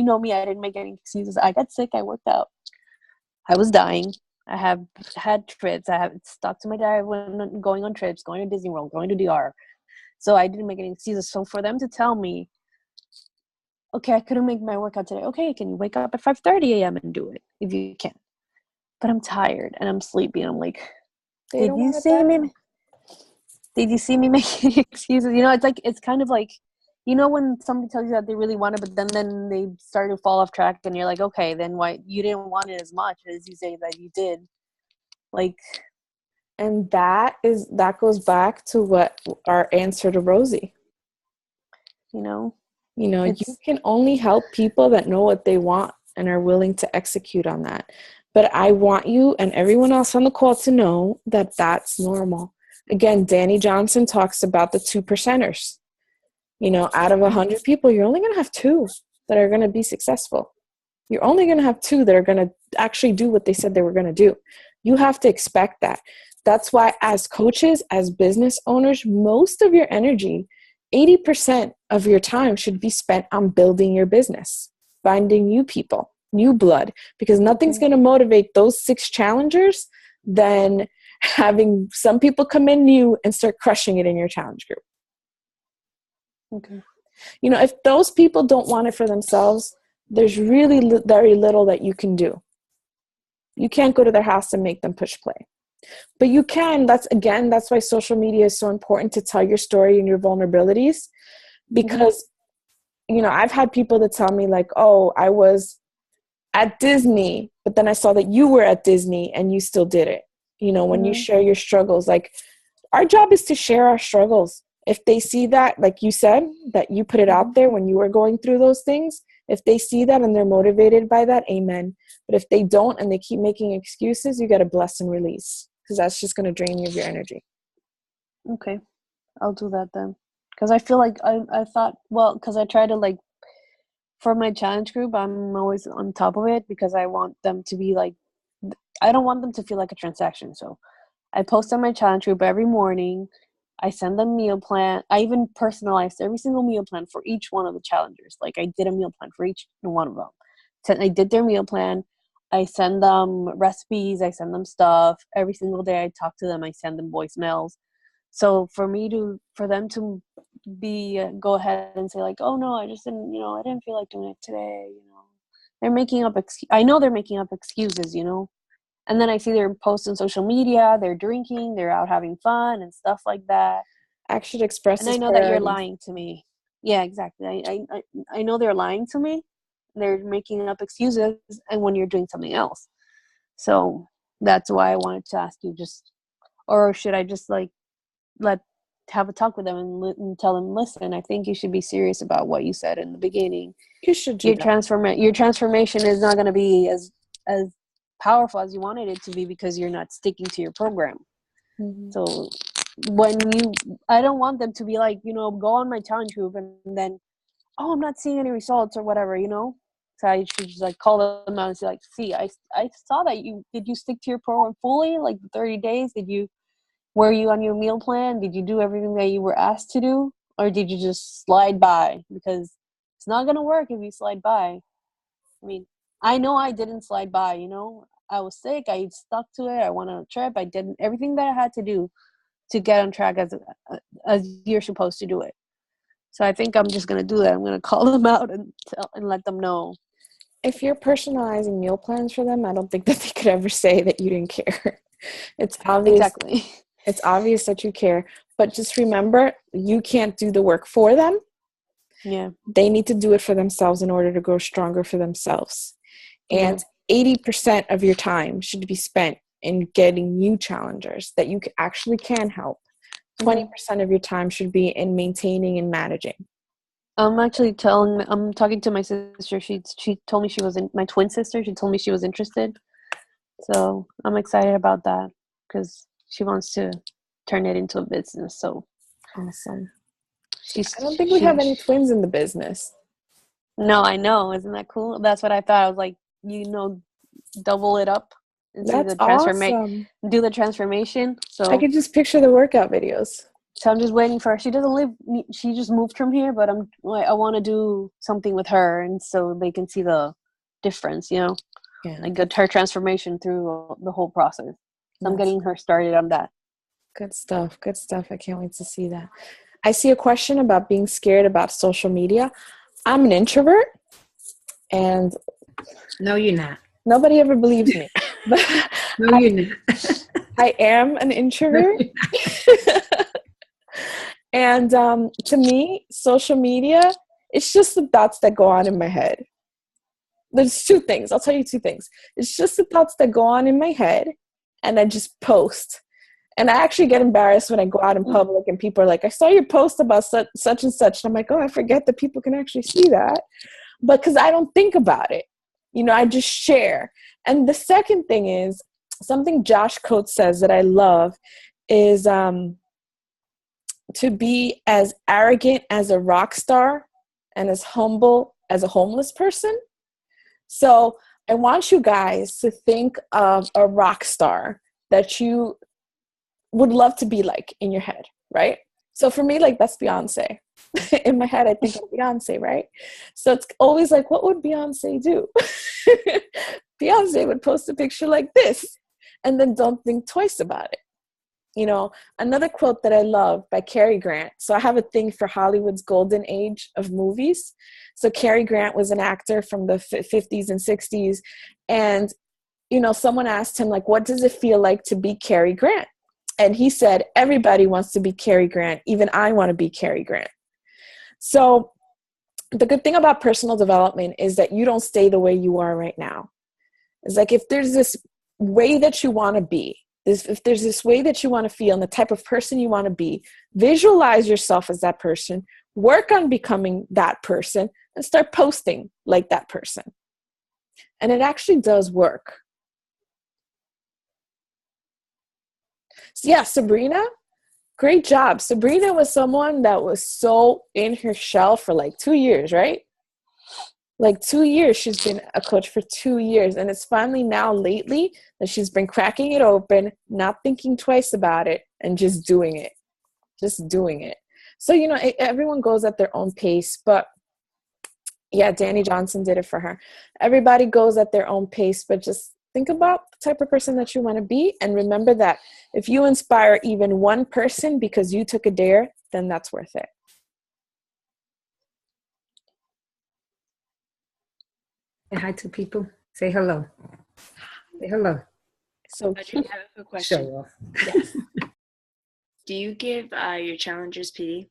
make any excuses. I got sick. I worked out. I was dying. I have had trips. I have stuck to my diet when going on trips, going to Disney World, going to DR. So I didn't make any excuses. So for them to tell me okay, I couldn't make my workout today. Okay, can you wake up at 5:30 a.m. and do it if you can? But I'm tired and I'm sleepy. And I'm like, They did don't you want it see that. me? Did you see me making excuses? You know, it's like, it's kind of like, you know, when somebody tells you that they really want it, but then they start to fall off track, and you're like, okay, then why you didn't want it as much as you say that you did? Like, And that goes back to what our answer to Rosie. you know, You know, you it's can only help people that know what they want and are willing to execute on that. But I want you and everyone else on the call to know that that's normal. Again, Danny Johnson talks about the 2%ers. You know, out of 100 people, you're only going to have 2 that are going to be successful. You're only going to have 2 that are going to actually do what they said they were going to do. You have to expect that. That's why as coaches, as business owners, most of your energy, 80% of your time should be spent on building your business, finding new people, new blood, because nothing's going to motivate those 6 challengers than having some people come in new and start crushing it in your challenge group. okay. You know, if those people don't want it for themselves, there's really very little that you can do. You can't go to their house and make them push play. But you can. That's why social media is so important, to tell your story and your vulnerabilities. Because, you know, I've had people that tell me like, oh, I was at Disney, but then I saw that you were at Disney and you still did it. You know, when you share your struggles, like, our job is to share our struggles. If they see that, like you said, that you put it out there when you were going through those things, if they see that and they're motivated by that, amen. But if they don't and they keep making excuses, you got to bless and release, because that's just going to drain you of your energy. Okay, I'll do that then. Because I feel like I thought, well, because I try to, like, for my challenge group, I'm always on top of it, because I want them to be like, I don't want them to feel like a transaction. So I post on my challenge group every morning. I send them meal plan. I even personalized every single meal plan for each one of the challengers. Like, I did a meal plan for each one of them. So I did their meal plan. I send them recipes. I send them stuff. Every single day I talk to them. I send them voicemails. So for them to be go ahead and say like, oh no, I just didn't, I didn't feel like doing it today. They're making up. I know they're making up excuses. And then I see their posts on social media. They're drinking. They're out having fun and stuff like that. Action expresses And I know that you're priorities. lying to me. Yeah, exactly. I know they're lying to me. They're making up excuses, and when you're doing something else. So that's why I wanted to ask you, or should I just like have a talk with them and tell them, listen, I think you should be serious about what you said in the beginning. You should do Your that. your transformation is not going to be as powerful as you wanted it to be, because you're not sticking to your program. So I don't want them to be like, go on my challenge group and then, oh, I'm not seeing any results or whatever, So I should just like call them out and say like, see, I saw that did you stick to your program fully, like the 30 days? Were you on your meal plan? Did you do everything that you were asked to do? Or did you just slide by? Because it's not going to work if you slide by. I mean, I know I didn't slide by, I was sick. I stuck to it. I went on a trip. I did everything that I had to do to get on track as you're supposed to do it. So I think I'm just going to do that. I'm going to call them out and let them know. If you're personalizing meal plans for them, I don't think that they could ever say that you didn't care. It's obvious. Exactly. It's obvious that you care. But just remember, you can't do the work for them. Yeah. They need to do it for themselves in order to grow stronger for themselves. And 80% of your time should be spent in getting new challengers that you actually can help. 20% of your time should be in maintaining and managing. I'm talking to my sister. She told me she was my twin sister. She told me she was interested. So I'm excited about that, because she wants to turn it into a business. So awesome. I don't think we have any twins in the business. No, I know. Isn't that cool? That's what I thought. I was like, double it up and see That's the transformation. awesome. Do the transformation. So I could just picture the workout videos. So I'm just waiting for her. She doesn't live. She just moved from here, but I want to do something with her, and so they can see the difference. Like her transformation through the whole process. So I'm getting her started on that. Good stuff. Good stuff. I can't wait to see that. I see a question about being scared about social media. I'm an introvert, and No, you're not. nobody ever believes me. But No, you're not. I am an introvert. And to me, social media, it's just the thoughts that go on in my head. There's two things. I'll tell you two things. It's just the thoughts that go on in my head, and I just post. And I actually get embarrassed when I go out in public and people are like, I saw your post about such and such. And I'm like, oh, I forget that people can actually see that. But because I don't think about it, I just share. And the second thing is something Josh Coates says that I love is to be as arrogant as a rock star and as humble as a homeless person. So I want you guys to think of a rock star that you would love to be like in your head, right? So for me, like, that's Beyonce. In my head, I think of Beyonce, right? So it's always like, what would Beyonce do? Beyonce would post a picture like this, and then don't think twice about it. Another quote that I love by Cary Grant. So I have a thing for Hollywood's golden age of movies. So Cary Grant was an actor from the 50s and 60s. And, someone asked him, like, what does it feel like to be Cary Grant? And he said, everybody wants to be Cary Grant. Even I want to be Cary Grant. So the good thing about personal development is that you don't stay the way you are right now. It's like, if there's this way that you want to be, if there's this way that you want to feel and the type of person you want to be, visualize yourself as that person, work on becoming that person, and start posting like that person. And it actually does work. So yeah, Sabrina, great job. Sabrina was someone that was so in her shell for like 2 years, right? Like 2 years, she's been a coach for 2 years. And it's finally now lately that she's been cracking it open, not thinking twice about it, and just doing it. Just doing it. So, everyone goes at their own pace, but yeah, Danny Johnson did it for her. Everybody goes at their own pace, but just think about the type of person that you want to be. And remember that if you inspire even one person because you took a dare, then that's worth it. Say hi to people. Say hello. Say hello. So I do have a question. Show off. yes. Do you give your challengers PD?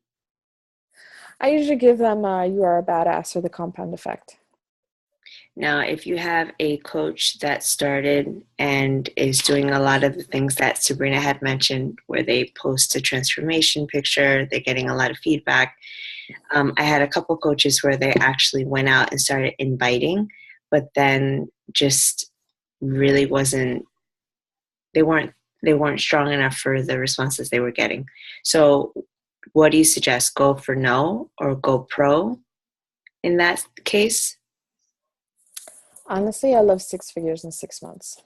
I usually give them You Are a Badass or The Compound Effect. Now, if you have a coach that started and is doing a lot of the things that Sabrina had mentioned, where they post a transformation picture, they're getting a lot of feedback. I had a couple coaches where they actually went out and started inviting, but then just really they weren't strong enough for the responses they were getting. So what do you suggest? Go for no or go pro in that case? Honestly, I love 6 figures in 6 months.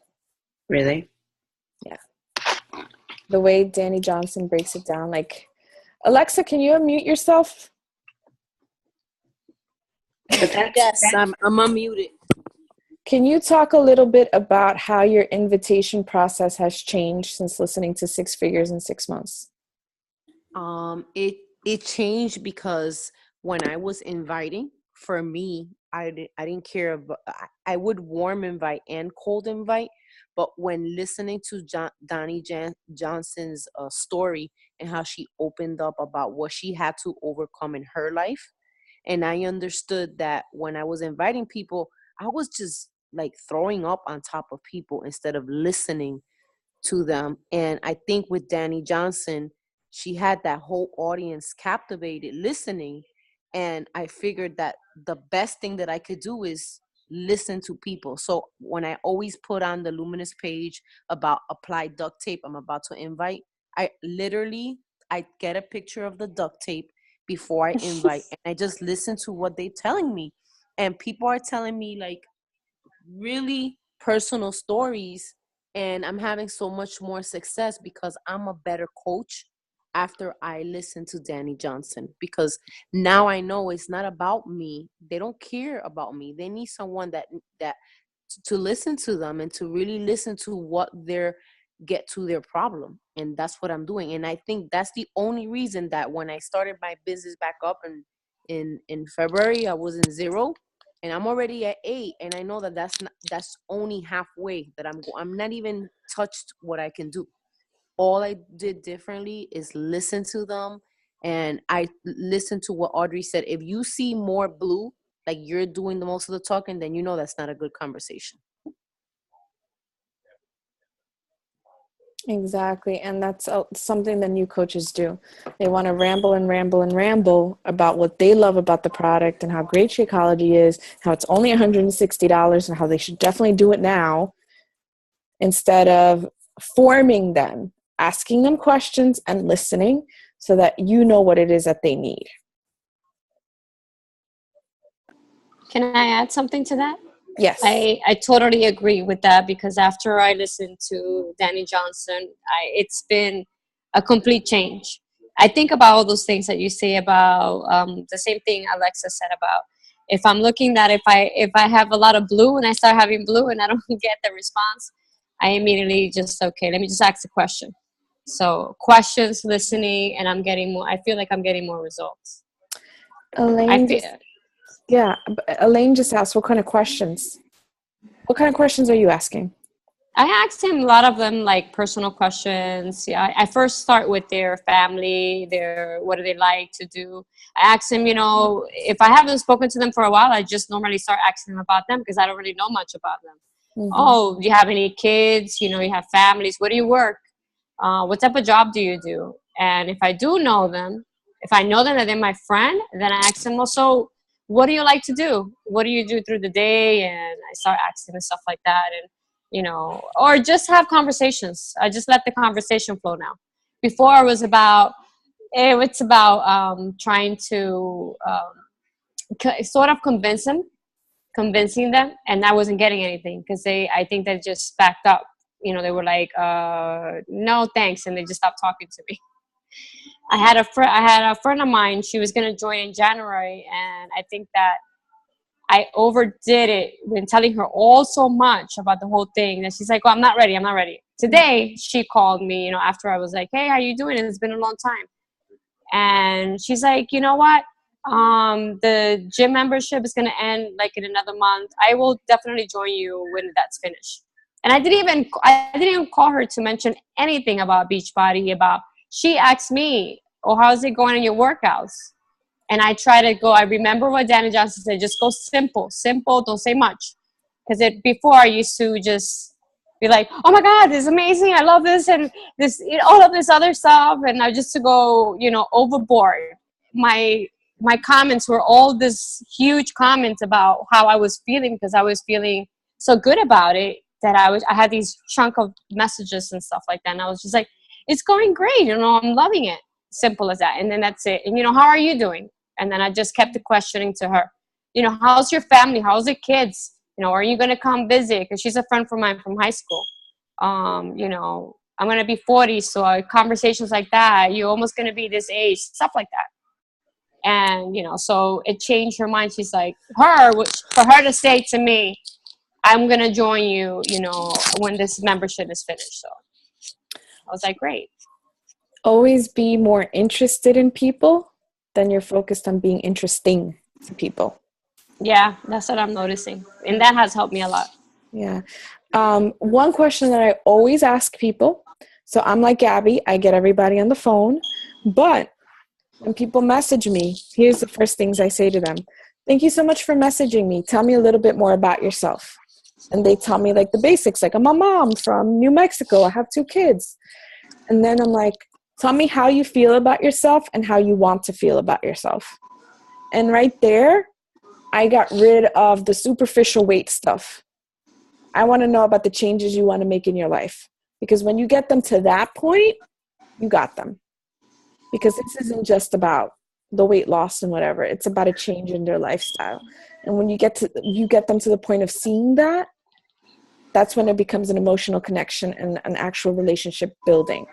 Really? Yeah. The way Danny Johnson breaks it down, like, Alexa, can you unmute yourself? Yes, I'm unmuted. Can you talk a little bit about how your invitation process has changed since listening to 6 figures in 6 months? It changed because when I was inviting, for me, I didn't care about, I would warm invite and cold invite, but when listening to Donnie Johnson's story and how she opened up about what she had to overcome in her life, and I understood that when I was inviting people, I was just like throwing up on top of people instead of listening to them. And I think with Danny Johnson, she had that whole audience captivated listening. And I figured that the best thing that I could do is listen to people. So when I always put on the Luminous page about apply duct tape, I'm about to invite, I get a picture of the duct tape before I invite, and I just listen to what they're telling me. And people are telling me like really personal stories, and I'm having so much more success because I'm a better coach after I listen to Danny Johnson, because now I know it's not about me. They don't care about me. They need someone that to listen to them and to really listen to what their get to their problem. And that's what I'm doing. And I think that's the only reason that when I started my business back up in February I was in 0, and I'm already at 8, and I know that that's only halfway, that I'm not even touched what I can do. All I did differently is listen to them, and I listened to what Audrey said. If you see more blue, like you're doing the most of the talking, then you know that's not a good conversation. Exactly. And that's something that new coaches do. They want to ramble and ramble and ramble about what they love about the product and how great Shakeology is, how it's only $160 and how they should definitely do it now, instead of forming them, asking them questions and listening so that you know what it is that they need. Can I add something to that? Yes. I totally agree with that, because after I listened to Danny Johnson, it's been a complete change. I think about all those things that you say about the same thing Alexa said about, if I'm looking at, if I have a lot of blue and I start having blue and I don't get the response, I immediately just, okay, let me just ask a question. So questions, listening, and I feel like I'm getting more results. Elaine just asked, what kind of questions? What kind of questions are you asking? I asked him a lot of them, like personal questions. Yeah, I first start with their family, what do they like to do. I asked him, if I haven't spoken to them for a while, I just normally start asking them about them because I don't really know much about them. Mm-hmm. Oh, do you have any kids? You have families. Where do you work? What type of job do you do? And if I do know them, if I know them that they're my friend, then I ask them also, what do you like to do? What do you do through the day? And I start asking them stuff like that. And or just have conversations. I just let the conversation flow now. Before it's about trying to sort of convincing them, and I wasn't getting anything because I think they just backed up. They were like, no thanks, and they just stopped talking to me. I had a friend of mine, she was going to join in January, and I think that I overdid it when telling her all so much about the whole thing that she's like, oh, I'm not ready. Today, she called me, after I was like, hey, how you doing? It's been a long time. And she's like, you know what? The gym membership is going to end like in another month. I will definitely join you when that's finished. And I didn't even call her to mention anything about Beachbody. She asked me, oh, how's it going in your workouts? And I try to go, I remember what Danny Johnson said, just go simple, don't say much. Because before I used to just be like, oh my God, this is amazing, I love this, and this, all of this other stuff. And I just to go, overboard. My comments were all this huge comments about how I was feeling, because I was feeling so good about it that I had these chunk of messages and stuff like that. And I was just like, it's going great, I'm loving it. Simple as that. And then that's it. And how are you doing? And then I just kept questioning to her, how's your family? How's the kids? Are you going to come visit? Because she's a friend of mine from high school. I'm going to be 40. So conversations like that, you're almost going to be this age, stuff like that. And, so it changed her mind. She's like, for her to say to me, I'm going to join you, when this membership is finished. So I was like, great. Always be more interested in people than you're focused on being interesting to people. Yeah, that's what I'm noticing. And that has helped me a lot. Yeah. One question that I always ask people, so I'm like Gabby, I get everybody on the phone, but when people message me, here's the first things I say to them. Thank you so much for messaging me. Tell me a little bit more about yourself. And they tell me like the basics, like I'm a mom from New Mexico. I have 2 kids. And then I'm like, tell me how you feel about yourself and how you want to feel about yourself. And right there, I got rid of the superficial weight stuff. I want to know about the changes you want to make in your life. Because when you get them to that point, you got them. Because this isn't just about the weight loss and whatever. It's about a change in their lifestyle. And when you get them to the point of seeing that, that's when it becomes an emotional connection and an actual relationship building.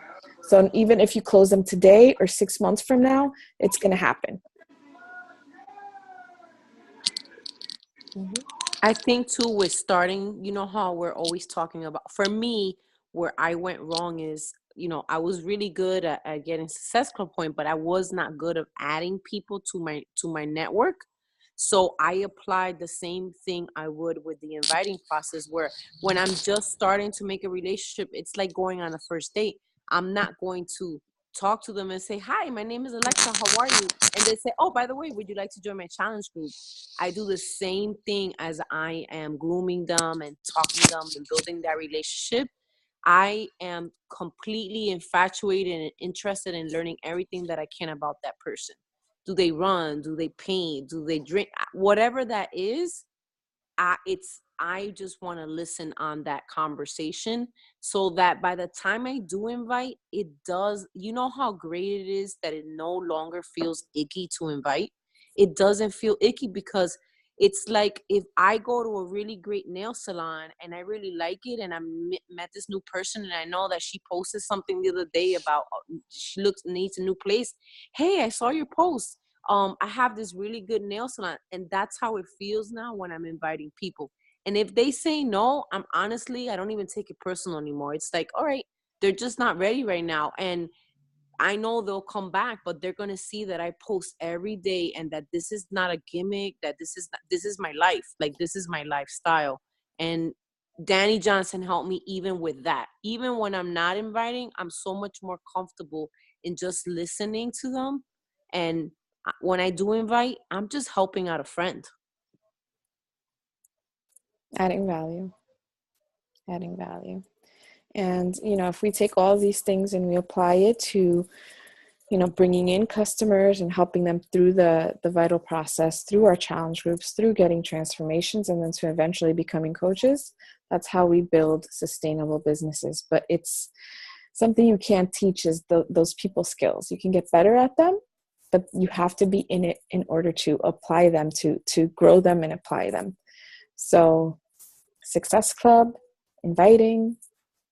So even if you close them today or 6 months from now, it's going to happen. Mm-hmm. I think too with starting, how we're always talking about, for me, where I went wrong is I was really good at getting Success Club point, but I was not good at adding people to my network. So I applied the same thing I would with the inviting process, where when I'm just starting to make a relationship, it's like going on a first date. I'm not going to talk to them and say, hi, my name is Alexa, how are you? And they say, oh, by the way, would you like to join my challenge group? I do the same thing as I am grooming them and talking to them and building that relationship. I am completely infatuated and interested in learning everything that I can about that person. Do they run? Do they paint? Do they drink? Whatever that is, I just want to listen on that conversation, so that by the time I do invite, it does, how great it is that it no longer feels icky to invite. It doesn't feel icky, because it's like, if I go to a really great nail salon and I really like it, and I met this new person, and I know that she posted something the other day about she needs a new place. Hey, I saw your post. I have this really good nail salon. And that's how it feels now when I'm inviting people. And if they say no, I don't even take it personal anymore. It's like, all right, they're just not ready right now. And I know they'll come back, but they're going to see that I post every day, and that this is not a gimmick, that this is my life. Like, this is my lifestyle. And Danny Johnson helped me even with that. Even when I'm not inviting, I'm so much more comfortable in just listening to them. And when I do invite, I'm just helping out a friend. Adding value. And, if we take all these things and we apply it to, bringing in customers and helping them through the vital process, through our challenge groups, through getting transformations, and then to eventually becoming coaches, that's how we build sustainable businesses. But it's something you can't teach, is those people skills. You can get better at them, but you have to be in it in order to apply them, to grow them and apply them. So Success Club, inviting,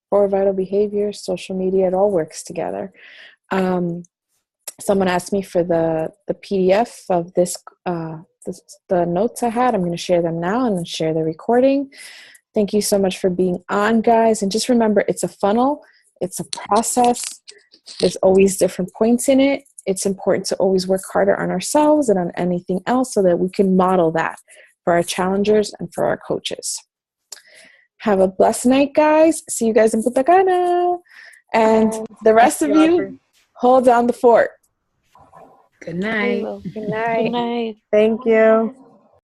4 vital behaviors, social media, it all works together. Someone asked me for the PDF of the notes I had. I'm going to share them now and then share the recording. Thank you so much for being on, guys. And just remember, it's a funnel. It's a process. There's always different points in it. It's important to always work harder on ourselves and on anything else, so that we can model that for our challengers and for our coaches. Have a blessed night, guys. See you guys in Punta Cana. And the rest of you, hold down the fort. Good night. Good night. Thank you.